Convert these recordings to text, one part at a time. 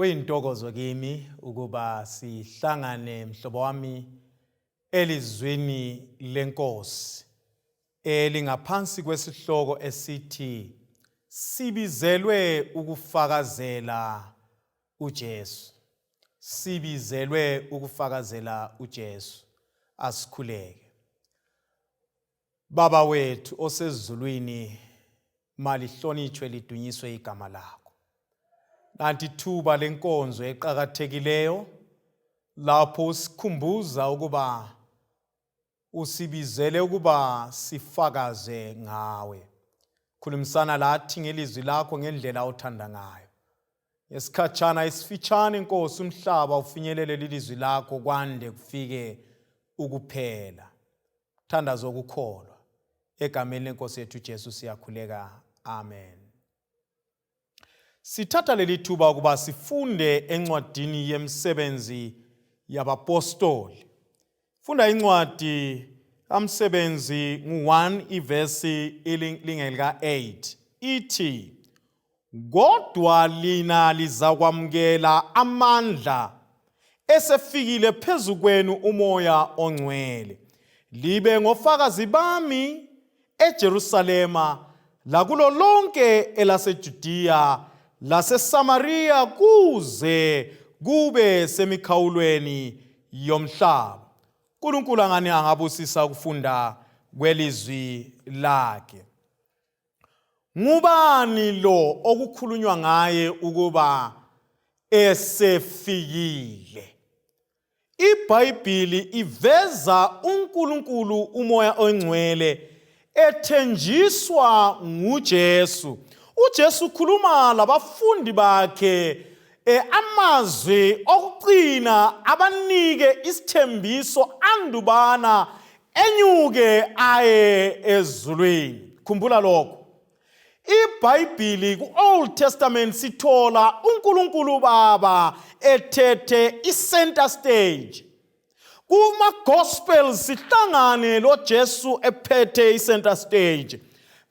Kuyintokozo kimi ukuba sihlangane mhlobo wami elizweni lenkosi elingaphansi kwesihloko esithi Sibizelwe ukufakazela uJesu. Sibizelwe ukufakazela uJesu. Asikhuleke. Baba wethu osezulwini, malihlonitshwe lidunyiswe igama lakho. Nanti thuba lenkonzo eqhakathekileyo lapho usikhumbuza ukuba usibizele ukuba sifakaze ngawe. Khulumisana lathi ngelizwi lakho ngendlela othanda ngayo. Esikhatshana isifitshane Nkosi umhlaba ufinyelele lelizwi lakho kwande kufike ukuphela. Thandazo ukukholwa. Egameni lenkosi yethu Jesu siyakhuleka. Amen. Sithatha leli thuba ukuba sifunde encwadini yemsebenzi yabapostoli. Funda incwadi amsebenzi ngu-1 ivesi ilingelika 8. Ithi, kodwa lina lizakwamukela amandla esefikile phezu kwenu umoya ongcwele. Libe ngofakazi bami eJerusalema lakulo lonke elaseJudiya laseSamariya kuze kube semikhawulweni yomhlaba. uNkulunkulu angani angabusisa ukufunda kwelizwi lakhe. Ngubani lo okukhulunywa ngaye ukuba esefikile? IBhayibhili iveza uNkulunkulu umoya ongcwele ethenjiswa nguJesu. uJesu ukhuluma labafundi bakhe amazwi okugcina abanike isithembiso andubana enyuke aye ezulwini. Khumbula lokho. IBhayibhili ku-Old Testament sithola uNkulunkulu Baba ethethe i-center stage. Kuma-Gospels sihlangane loJesu ephethe i-center stage.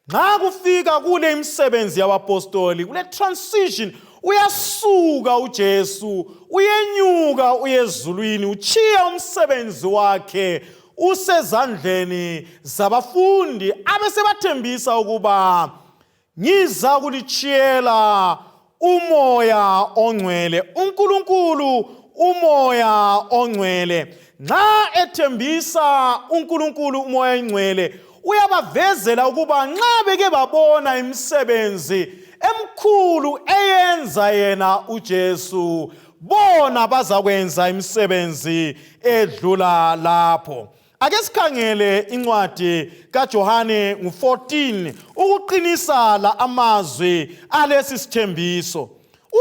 Nxa kufika kule imisebenzi yabapostoli, kule transition, uyasuka uJesu, uyenyuka uyezulwini, uchiya umsebenzi wakhe usezandleni zabafundi abesebathembisa ukuba ngiza kulichiyela umoya ongcwele, uNkulunkulu umoya ongcwele. Nxa ethembisa uNkulunkulu umoya ongcwele, uyabavezela ukuba nxa beke babona imisebenzi emkhulu eyenza yena uJesu, bona bazakwenza imisebenzi edlula lapho. Ake sikhangele incwadi kaJohane ngu-14 ukuqinisa la amazwi alesi sithembiso.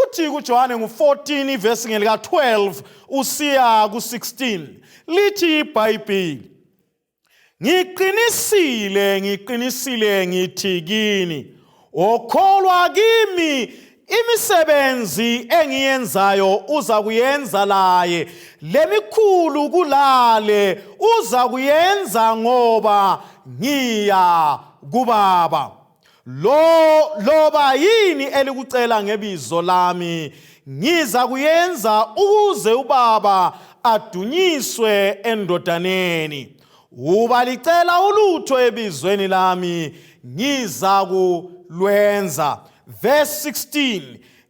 Uthi kuJohane ngu-14 ivesi ngelika 12 usiya ku-16. Lithi iBhayibhili, ngiqinisile ngithi kini, okholwa kimi imisebenzi engiyenzayo uza kuyenza laye, lemikhulu kulale uza kuyenza ngoba ngiya kuBaba. Loba yini elikucela ngebizo lami ngiza kuyenza ukuze uBaba adunyiswe endodaneni. Uba licela ulutho ebizweni lami ngiza kulwenza. Verse 16,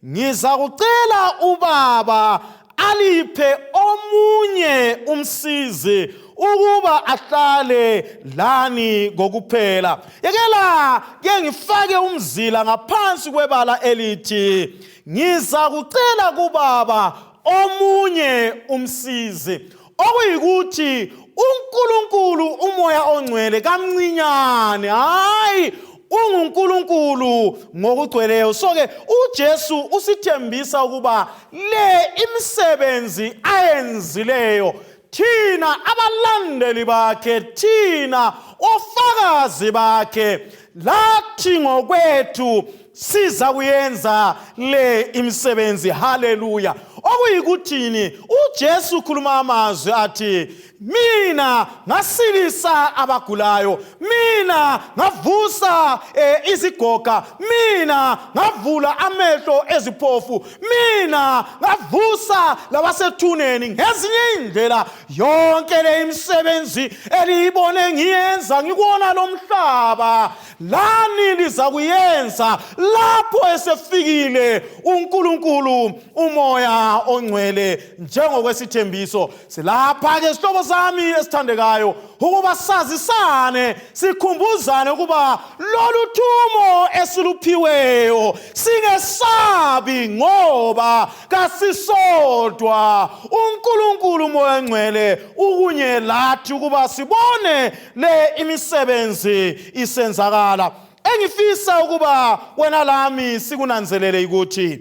ngiza kucela uBaba aliphe omunye umsizi ukuba ahlale lani ngokuphela. Yekela ke ngifake umzila ngaphansi kwebala elithi, ngiza kucela kuBaba omunye umsizi. Okuyikuthi uNkulunkulu umoya ongcwele kamncinyane, hayi uNkulunkulu ngokugcweleyo. So-ke uJesu usithembisa ukuba le imisebenzi ayenzileyo, thina abalandeli bakhe, thina ofakazi bakhe, lathi ngokwethu siza kuyenza le imisebenzi. Haleluya. Okuyikuthini uJesu ukhuluma amazwi athi, mina ngasilisa abagulayo, mina ngavusa izigoga, mina ngavula amehlo eziphofu, mina ngavusa labasethuneni. Ngezinye indlela yonke le imisebenzi eliyibone ngiyenza ngikuona lo mhlaba, lani liza kuyenza lapho esefikile uNkulunkulu umoya ongcwele njengokwesithembiso. Silapha ke sihlobo sami esithandekayo ukuba sazisane, sikhumbuzane ukuba lolu thumo esiluphiweyo singesabi ngoba kasisodwa. uNkulunkulu umoya ongcwele ukunye lathi ukuba sibone le imisebenzi isenzakala. Engifisa ukuba wena lami sikunanzelele ukuthi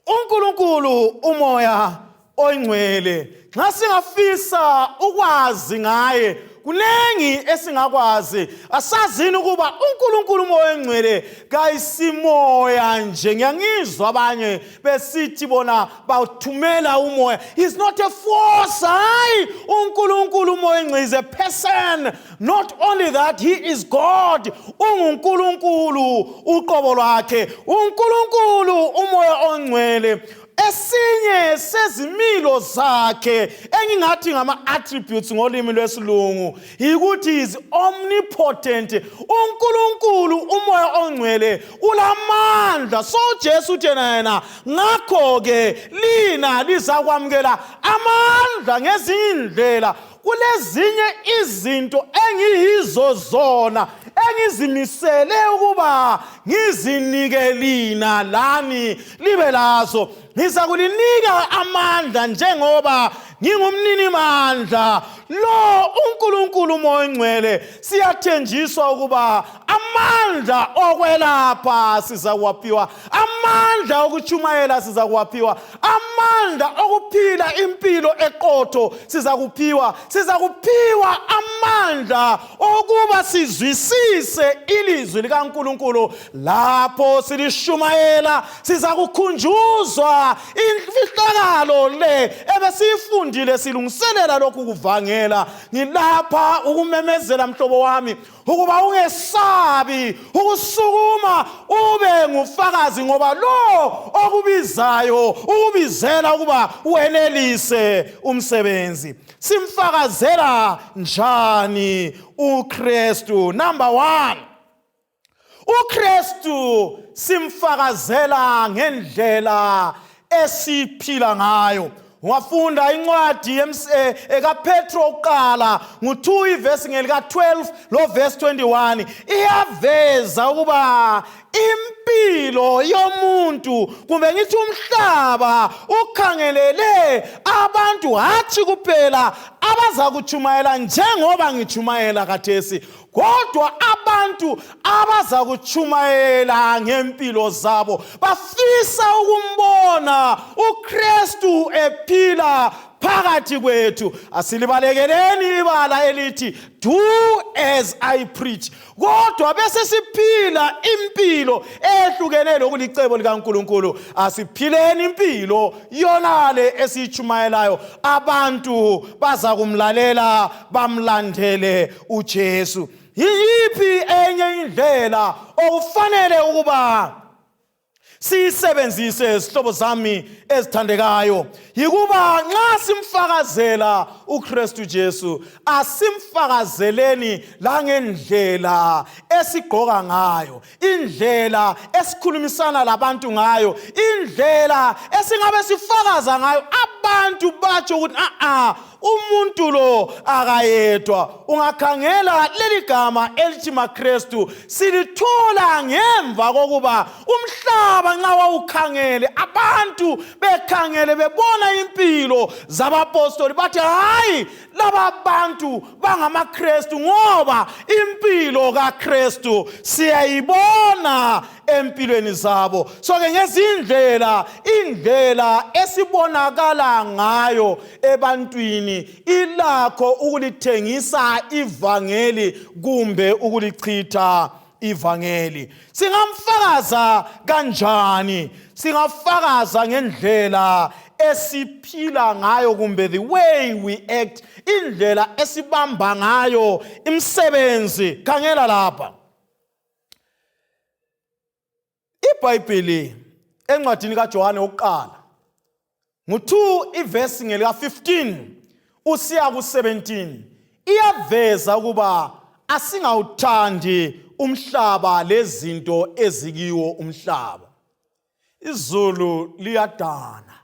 uNkulunkulu umoya ongcwele nxa singafisa ukwazi ngaye kunengi esingakwazi. Asazini ukuba uNkulunkulu umoya ongcwele kayisimoya nje. Ngiyangizwa abanye besithi bona bawuthumela umoya. He's not a force. Hayi, uNkulunkulu umoya ongcwele is a person. Not only that, he is God. UNkulunkulu uqobo lwakhe. uNkulunkulu umoya ongcwele esinye sezimilo zakhe engingathi ngama attributes ngolimi lwesilungu yikuthi is omnipotent. uNkulunkulu umoya ongcwele ulamandla. So uJesu uthena yena ngakho ke lina lizakwamukela amandla ngezindlela. Kulezinye izinto engiyizo zona engizimisele ukuba ngizinike lina lani libe lazo. Ngizakulinika amandla njengoba ngingumnini mandla. Lo uNkulunkulu umoya ongcwele siyathenjiswa ukuba amandla okwelapha sizakwaphiwa, amandla okuchumayela sizakwaphiwa, amandla okuphila impilo eqotho sizakuphiwa amandla okuba sizwisise ilizwi likaNkulunkulu. Lapho silishumayela sizakukhunjuzwa imfihlakalo le ebesiyifundile silungiselela lokhu kuvangela. Ngilapha ukumemezela mhlobo wami ukuba ungesabi ukusukuma ube ngufakazi ngoba lo okubizayo ukubizela ukuba wenelise umsebenzi. Simfakazela njani uKristu? Number 1, uKristu simfakazela ngendlela esiphila ngayo. Ungafunda incwadi kaPetro uqala ngo-2 ivesi ngelika-12 lo verse 21 iyaveza ukuba impilo yomuntu kumbe ngithi umhlaba ukhangelele abantu hathi kuphela abaza kuchumayela njengoba ngichumayela khathesi, kodwa abantu abaza kuchumayela ngempilo zabo bafisa ukumbona uKristu ephila phakathi kwethu. Asilibalekeleni ibala elithi do as I preach. Kodwa bese siphila impilo ehlukene lokulicebo likaNkulunkulu. Asiphileni impilo yonale esichumayelayo. Abantu baza kumlalela bamlandele uJesu. Yiphi enye indlela okufanele ukuba siyisebenzise sihlobo zami ezithandekayo? Yikuba nxa simfakazela uKristu Jesu asimfakazeleni la ngendlela esigqoka ngayo, indlela esikhulumisana labantu ngayo, indlela esingabe sifakaza ngayo. Abantu batsho ukuthi umuntu lo akayedwa. Ungakhangela leli gama elithi maKristu silithola ngemva kokuba umhlaba nxa wawukhangele, abantu bekhangele bebona impilo zabapostoli bathi hayi, laba bantu bangamaKristu ngoba impilo kaKristu siyayibona empilweni zabo. So ke ngezindlela, indlela esibonakala ngayo ebantwini ilakho ukulithengisa ivangeli kumbe ukulichitha ivangeli. Singamfakaza kanjani? Singafakaza ngendlela esiphila ngayo kumbe the way we act, indlela esibamba ngayo imsebenzi. Khangela lapha. iBhayibheli encwadini kaJohane wokuqala ngo-2 ivesi ngelika 15 usiya ku-17 iyaveza ukuba asingawuthandi umhlaba lezinto ezikiwo umhlaba. Izulu liyadana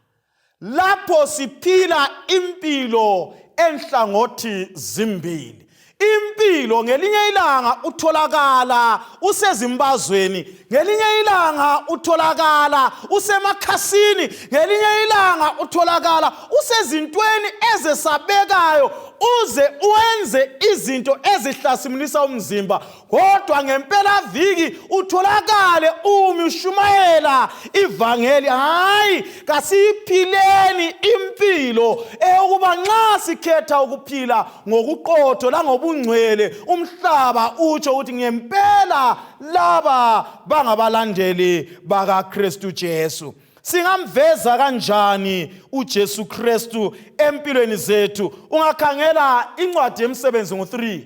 lapho siphila impilo enhlangothi zimbili. Impilo ngelinye ilanga utholakala usezimbazweni, ngelinye ilanga utholakala usemakhasini, ngelinye ilanga utholakala usezintweni ezesabekayo uze uwenze izinto ezihlasimulisa umzimba. Kodwa ngempela viki utholakale umi ushumayela ivangeli. Hayi, kasiphileni impilo ukuba nxa sikhetha ukuphila ngokuqotho langobungcwele umhlaba utsho ukuthi ngempela laba bangabalandeli bakaKristu Jesu. Singamveza kanjani uJesu Kristu empilweni zethu? Ungakhangela incwadi yemsebenzi ngo-3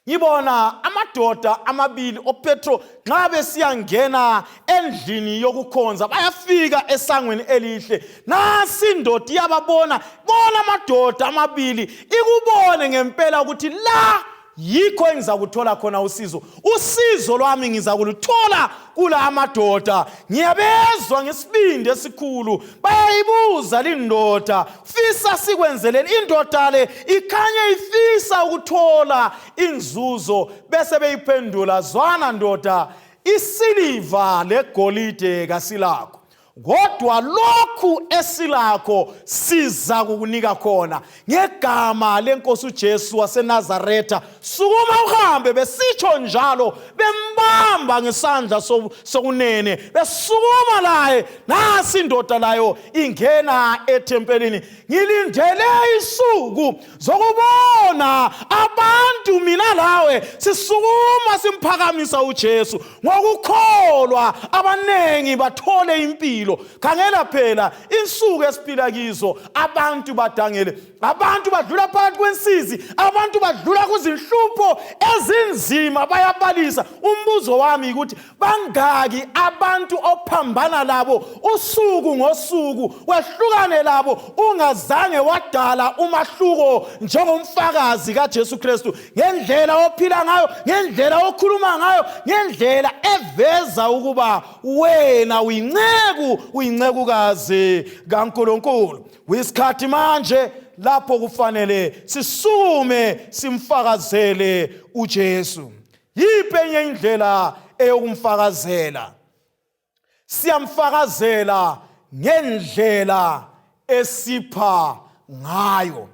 ngibona amadoda amabili oPetro nxa besiyangena endlini yokukhonza bayafika esangweni elihle. Nasi indoda iyababona, bona amadoda amabili ikubone ngempela ukuthi la yikho engizakuthola khona usizo. Usizo lwami ngizakuluthola kula amadoda. Ngiyabezwa ngesibindi esikhulu bayayibuza lindoda, fisa sikwenzeleni? Indoda le ikhanye ifisa ukuthola inzuzo, bese beyiphendula, zwana ndoda, isiliva legolide kasilakho, kodwa lokhu esilakho siza kukunika khona. Ngegama lenkosi uJesu waseNazaretha, sukuma uhambe. Besitsho njalo bembamba ngesandla sokunene, besukuma laye. Nasi indoda layo ingena ethempelini. Ngilindele isuku zokubona abantu mina lawe sisukuma simphakamisa uJesu ngokukholwa, abanengi bathole impilo. Khangela phela insuku esiphila kizo, abantu badangele, abantu badlula phakathi kwensizi, abantu badlula kuzinhlupho ezinzima bayabalisa. Umbuzo wami ukuthi bangaki abantu ophambana labo usuku ngosuku, wehlukane labo ungazange wadala umahluko njengomfakazi kaJesu Kristu, ngendlela ophila ngayo, ngendlela okhuluma ngayo, ngendlela eveza ukuba wena uyincekukazi kaNkulunkulu. Wisikhathi manje lapho kufanele sisukume simfakazele uJesu. Yiphi enye indlela eyokumfakazela? Siyamfakazela ngendlela esipha ngayo.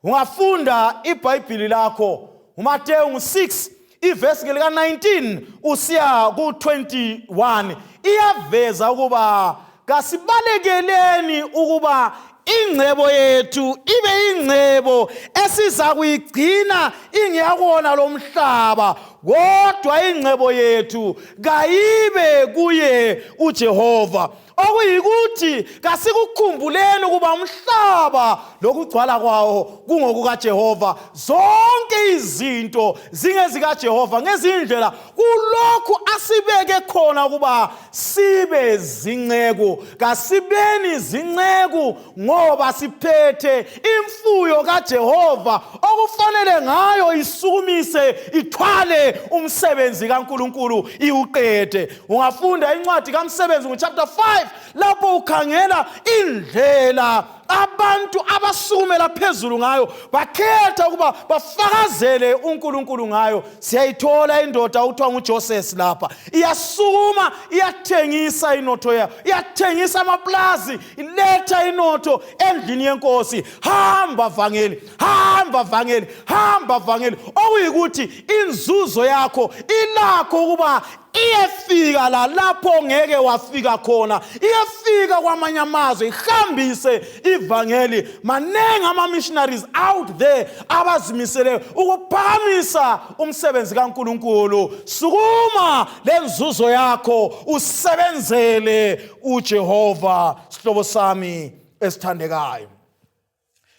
Ungafunda iBhayibheli lakho uMateyu 6 ivesi ngelika 19 usiya ku 21 iyaveza ukuba kasibalekeleni ukuba ingcebo yethu ibe ingcebo esiza kuyigcina ingeyakona lo mhlaba, kodwa ingcebo yethu kayibe kuye uJehova. Okuyikuthi kasikukhumbuleni ukuba umhlaba lokugcwala kwawo kungokukaJehova. Zonke izinto zingezikaJehova. Ngezindlela kulokhu asibeke khona ukuba sibe zinceku. Kasibeni zinceku ngoba siphethe imfuyo kaJehova okufanele ngayo isukumise ithwale umsebenzi kaNkulunkulu iwuqede. Ungafunda incwadi kaMsebenzi ngochapter 5 lapho ukhangela indlela abantu abasukumela phezulu ngayo, bakhetha ukuba bafakazele uNkulunkulu ngayo. Siyayithola indoda uthiwa nguJoseph lapha, iyasukuma iyathengisa inotho yayo, iyathengisa amaplazi, iletha inotho endlini yenkosi. Hamba vangeli, hamba vangeli, hamba vangeli. Okuyikuthi inzuzo yakho ilakho ukuba iyefika lapho ngeke wafika khona, iyefika kwamanye amazwe, ihambise ivangeli. Manengi ama-missionaries out there abazimisele ukuphakamisa umsebenzi kaNkulunkulu. Sukuma lenzuzo yakho usebenzele uJehova. Sihlobo sami, esithandekayo.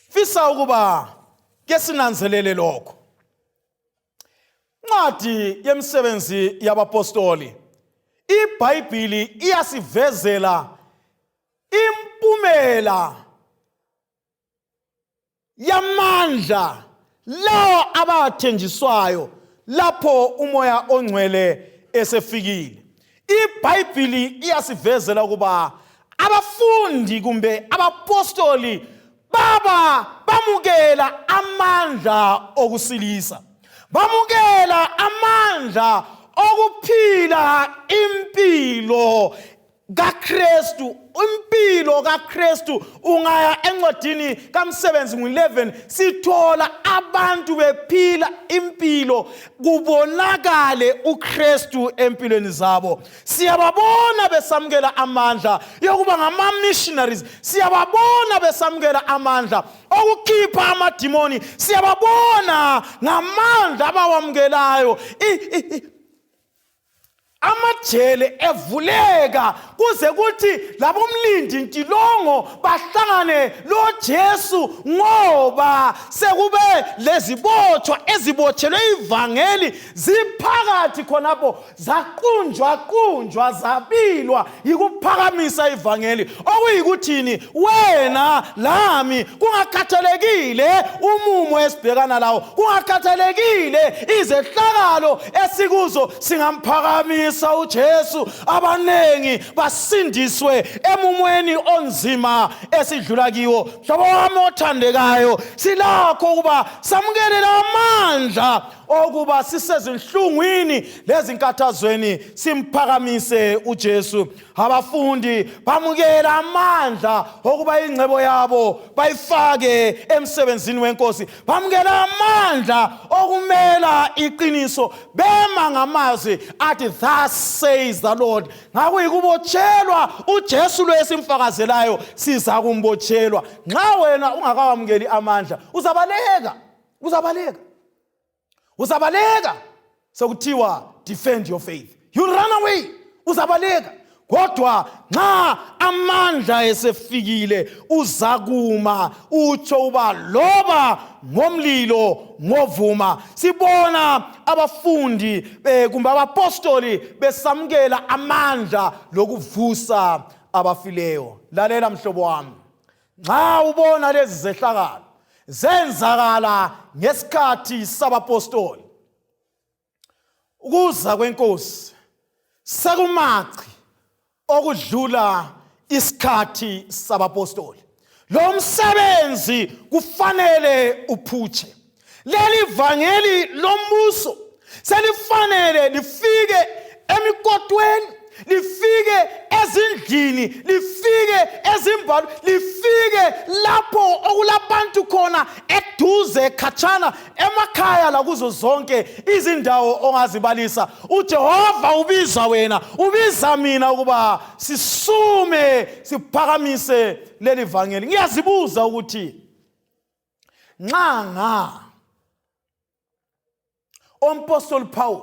Fisa ukuba ke sinanzelele lokho. Ncwadi yemisebenzi yabapostoli, iBhayibhili iyasivezela impumela yamandla lawo abathenjiswayo lapho umoya ongcwele esefikile. iBhayibhili iyasivezela ukuba abafundi kumbe abapostoli bamukela amandla okusilisa, bamukela amandla okuphila impilo kaKristu. Impilo kaKristu ungaya encwadini kaMsebenzi 11 sithola abantu bephila impilo kubonakale uKristu empilweni zabo. Siyababona besamukela amandla yokuba ngama missionaries, siyababona besamukela amandla okukhipha amadimoni, siyababona ngamandla abawamukelayo. Amajele evuleka kuze kuthi labomlindi ntilongo bahlangane loJesu, ngoba sekube lezibothwa ezibotshelwe ivangeli ziphakathi khonapho zaqunjwa zabilwa yikuphakamisa ivangeli. Okuyikuthini wena lami kungakhathalekile umumo esibhekana lawo, kungakhathalekile izehlakalo esikuzo, singamphakamisa uJesu. Abanengi basindiswe emumweni onzima esidlula kiwo. Mhlobo wami othandekayo, silakho ukuba samukele amandla okuba sisezinhlungwini lezinkathazweni simphakamise uJesu. Abafundi bamukela amandla okuba ingcebo yabo bayifake emsebenzini wenkosi, bamukela amandla okumela iqiniso bema ngamazwi athi thus says the Lord. Ngakuyikubotshelwa uJesu lo esimfakazelayo siza kumbotshelwa. Nxa wena ungakawamukeli amandla uzabaleka sekuthiwa defend your faith, you run away, uzabaleka. Kodwa nxa amandla esefikile uzakuma utsho uba loba ngomlilo ngovuma. Sibona abafundi kumbe abapostoli besamukela amandla lokuvusa abafileyo. Lalela mhlobo wami, nxa ubona lezi zehlakalo zenzakala ngesikhathi sabapostoli, ukuza kwenkosi sekumachi okudlula isikhathi sabapostoli. Lo msebenzi kufanele uphutshe. Leli vangeli lombuso selifanele lifike emikotweni, lifike ezindlini, lifike ezimbalwa, lifike lapho okulabantu khona eduze khatshana emakhaya lakuzo zonke izindawo ongazibalisa. uJehova ubiza wena, ubiza mina ukuba sisume siphakamise leli vangeli. Ngiyazibuza ukuthi nxa ompostoli Paul,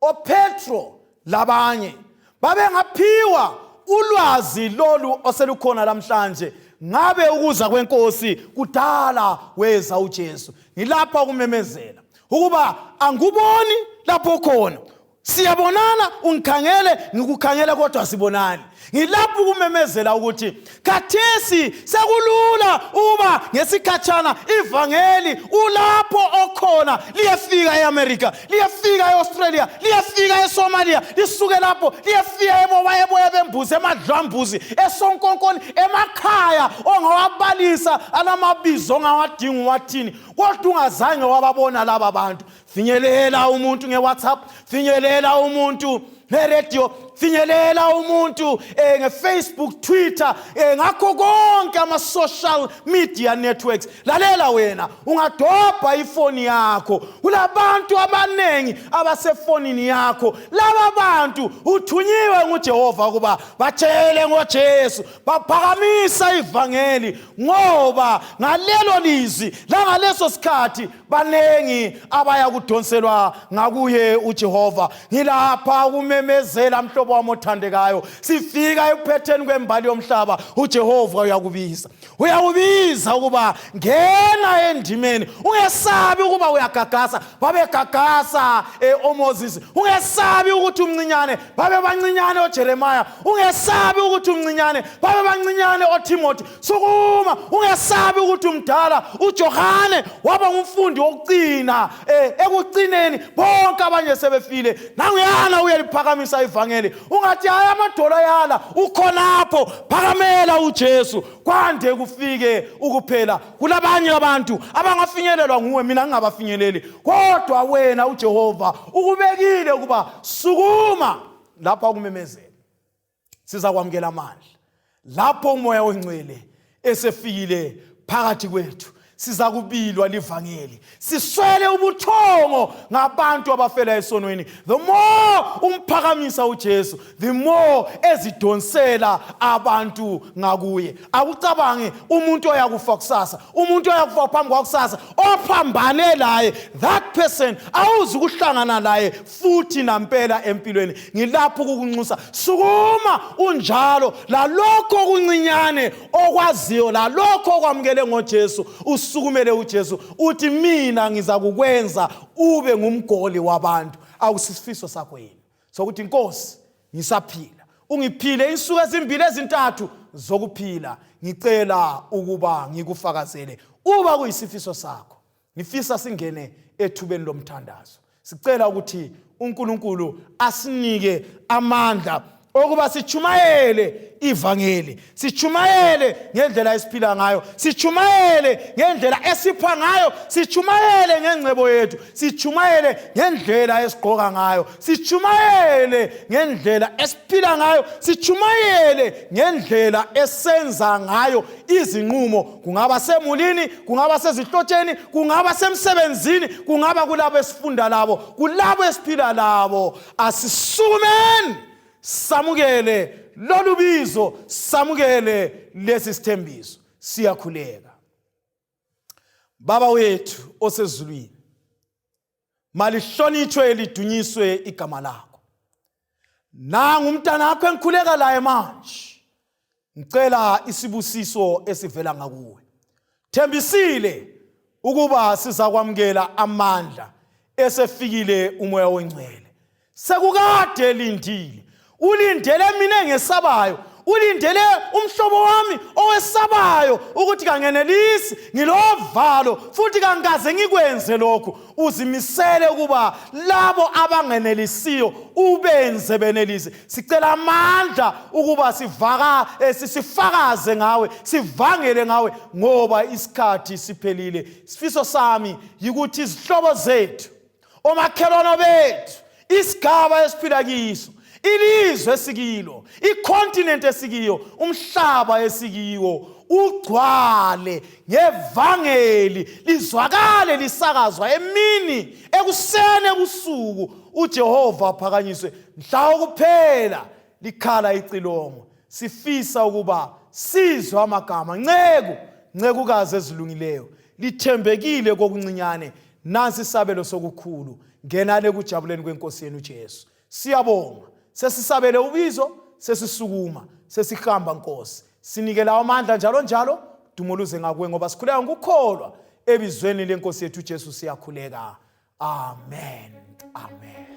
oPetro labanye babengaphiwa ulwazi lolu oselukhona lamhlanje, ngabe ukuza kwenkosi kudala weza uJesu. Ngilapha ukumemezela ukuba anguboni lapho khona, siyabonana, ungikhangele ngikukhangele kodwa sibonani. Ngilapho ukumemezela ukuthi khathesi sekulula uba ngesikhatshana ivangeli ulapho okhona liyafika eAmerica, liyafika eAustralia, liyafika eSomalia, lisuke lapho liyafika eboya bembuzi, emadlambuzi, esonkonkoni, emakhaya ongawabalisa alamabizo ongawadinga wathini, kodwa ungazange wababona laba bantu. Finyelela umuntu ngeWhatsApp, finyelela umuntu ngeRadio, finyelela umuntu ngeFacebook, Twitter, ngakho konke ama-social media networks. Lalela wena, ungadobha ifoni yakho, kulabantu abanengi abasefonini yakho. Laba bantu uthunyiwe nguJehova ukuba batshele ngoJesu, baphakamisa ivangeli, ngoba ngalelo lizwi langaleso sikhathi banengi abaya kudonselwa ngakuye uJehova. Ngilapha siyamemezela mhlobo wami othandekayo, sifika ekuphetheni kwembali yomhlaba, uJehova uyakubiza ukuba ngena endimeni. Ungesabi ukuba uyagagasa, babegagasa oMoses. Ungesabi ukuthi umncinyane, babe bancinyane oJeremiah. Ungesabi ukuthi umncinyane, babe bancinyane oTimothy. Sukuma. Ungesabi ukuthi umdala uJohane waba ngumfundi wokucina. Ekucineni bonke abanye sebefile. Nanguyana uyaliphakamisa ivangeli. Ungathi hayi amadola yala, ukhonapho, phakamela uJesu. Kwande kufike ukuphela. Kulabanye abantu abangafinyelelwa nguwe, mina ngingabafinyeleli. Kodwa wena uJehova ukubekile ukuba sukuma lapha kumemezela. Siza kwamukela amandla lapho umoya wengcwele esefikile phakathi kwethu. Siza kubilwa livangeli, siswele ubuthongo ngabantu abafela esonweni. The more umphakamisa uJesu, the more ezidonsela abantu ngakuye. Akucabange umuntu oyakufa kusasa, umuntu oyakufa phambi kwakusasa, ophambane laye, that person awuzi ukuhlangana laye futhi nampela empilweni. Ngilapho kukunxusa, sukuma unjalo, lalokho okuncinyane okwaziyo, lalokho okwamukele ngoJesu. Usukumele uJesu, uthi mina ngiza kukwenza ube ngumgoli wabantu. Awusifiso sakho yini sokuthi Nkosi ngisaphila, ungiphile insuku ezimbili ezintathu zokuphila. Ngicela ukuba ngikufakazele uba kuyisifiso sakho. Ngifisa singene ethubeni lomthandazo. Sicela ukuthi uNkulunkulu asinike amandla okuba sichumayele ivangeli, sichumayele ngendlela esiphila ngayo, sichumayele ngendlela esipha ngayo, sichumayele ngengcebo yethu, sichumayele ngendlela esigqoka ngayo, sichumayele ngendlela esiphila ngayo, sichumayele ngendlela esenza ngayo izinqumo. Kungaba semulini, kungaba sezihlotsheni, kungaba semsebenzini, kungaba kulabo esifunda labo, kulabo esiphila labo. Asisumeni samukele lolu bizo, samukele lesi sithembiso. Siyakhuleka. Baba wethu osezulwini, malihlonitshwe lidunyiswe igama lakho. Nangu umntana wakho engikhuleka laye manje. Ngicela isibusiso esivela ngakuwe. Thembisile ukuba sizakwamukela amandla esefikile umoya wengcwele. Sekukade lindile. Ulindele mina engesabayo, ulindele umhlobo wami owesabayo ukuthi kangenelisi ngilovalo futhi kangaze ngikwenze lokho. Uzimisele ukuba labo abangenelisiyo ubenze benelise. Sicela amandla ukuba sifakaze ngawe, sivangele ngawe, ngoba isikhathi siphelile. Sifiso sami yikuthi izihlobo zethu, omakhelwane bethu, isigaba esiphila kiso, ilizwe esikilo, icontinent esikiyo, umhlaba esikiwo, ugcwale ngevangeli, lizwakale lisakazwa emini, ekuseni, ebusuku. uJehova phakanyiswe mhla wokuphela likhala icilongo. Sifisa ukuba sizwe amagama ncekukazi ezilungileyo, lithembekile kokuncinyane, nansi isabelo sokukhulu. Ngenale kujabuleni kwenkosi yenu uJesu. Siyabonga, sesisabele ubizo, sesisukuma, sesihamba Nkosi. Sinikela amandla njalo dumoluze ngakuwe, ngoba sikhuleka ngokukholwa ebizweni lenkosi yethu uJesu. Siyakhuleka. Amen. Amen.